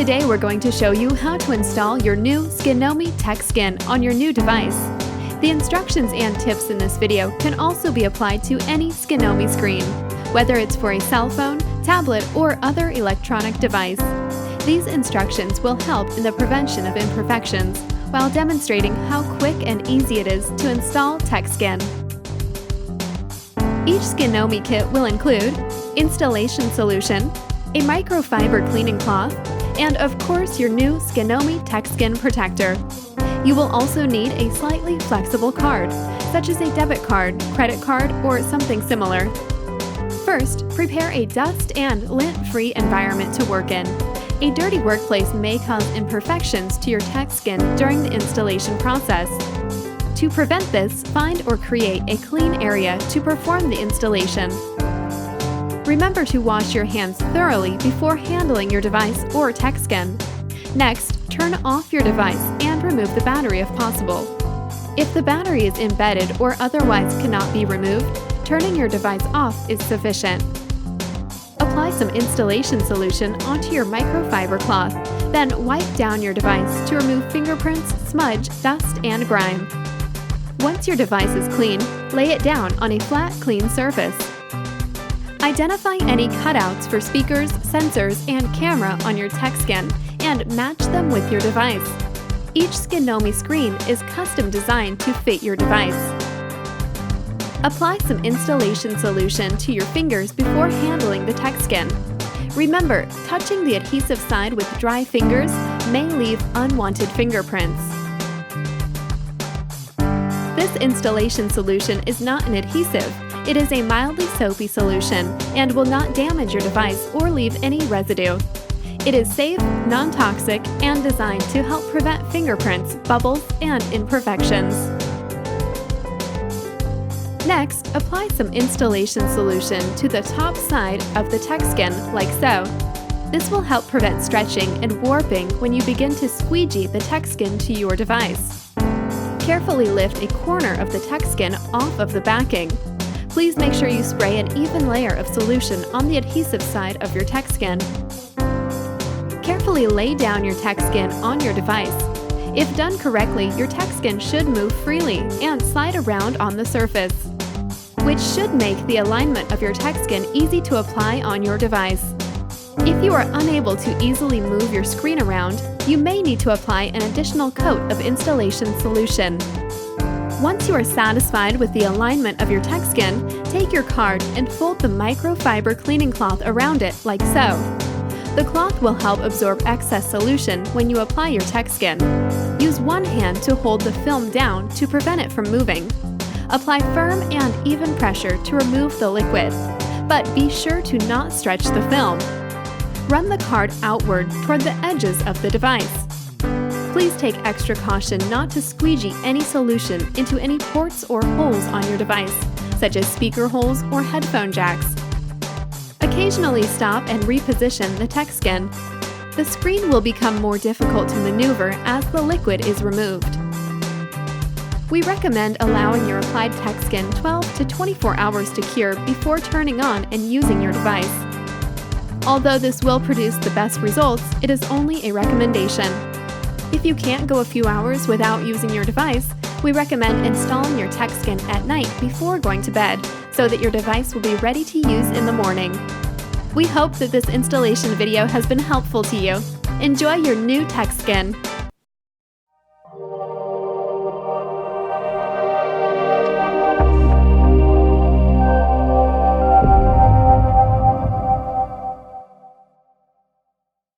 Today we're going to show you how to install your new Skinomi TechSkin on your new device. The instructions and tips in this video can also be applied to any Skinomi screen, whether it's for a cell phone, tablet, or other electronic device. These instructions will help in the prevention of imperfections while demonstrating how quick and easy it is to install TechSkin. Each Skinomi kit will include installation solution, a microfiber cleaning cloth, and of course your new Skinomi TechSkin protector. You will also need a slightly flexible card, such as a debit card, credit card, or something similar. First, prepare a dust and lint-free environment to work in. A dirty workplace may cause imperfections to your TechSkin during the installation process. To prevent this, find or create a clean area to perform the installation. Remember to wash your hands thoroughly before handling your device or TechSkin. Next, turn off your device and remove the battery if possible. If the battery is embedded or otherwise cannot be removed, turning your device off is sufficient. Apply some installation solution onto your microfiber cloth, then wipe down your device to remove fingerprints, smudge, dust, and grime. Once your device is clean, lay it down on a flat, clean surface. Identify any cutouts for speakers, sensors, and camera on your TechSkin and match them with your device. Each Skinomi screen is custom designed to fit your device. Apply some installation solution to your fingers before handling the TechSkin. Remember, touching the adhesive side with dry fingers may leave unwanted fingerprints. This installation solution is not an adhesive. It is a mildly soapy solution and will not damage your device or leave any residue. It is safe, non-toxic, and designed to help prevent fingerprints, bubbles, and imperfections. Next, apply some installation solution to the top side of the TechSkin, like so. This will help prevent stretching and warping when you begin to squeegee the TechSkin to your device. Carefully lift a corner of the TechSkin off of the backing. Please make sure you spray an even layer of solution on the adhesive side of your TechSkin. Carefully lay down your TechSkin on your device. If done correctly, your TechSkin should move freely and slide around on the surface, which should make the alignment of your TechSkin easy to apply on your device. If you are unable to easily move your screen around, you may need to apply an additional coat of installation solution. Once you are satisfied with the alignment of your TechSkin, take your card and fold the microfiber cleaning cloth around it like so. The cloth will help absorb excess solution when you apply your TechSkin. Use one hand to hold the film down to prevent it from moving. Apply firm and even pressure to remove the liquid, but be sure to not stretch the film. Run the card outward toward the edges of the device. Please take extra caution not to squeegee any solution into any ports or holes on your device, such as speaker holes or headphone jacks. Occasionally stop and reposition the TechSkin. The screen will become more difficult to maneuver as the liquid is removed. We recommend allowing your applied TechSkin 12 to 24 hours to cure before turning on and using your device. Although this will produce the best results, it is only a recommendation. If you can't go a few hours without using your device, we recommend installing your TechSkin at night before going to bed so that your device will be ready to use in the morning. We hope that this installation video has been helpful to you. Enjoy your new TechSkin!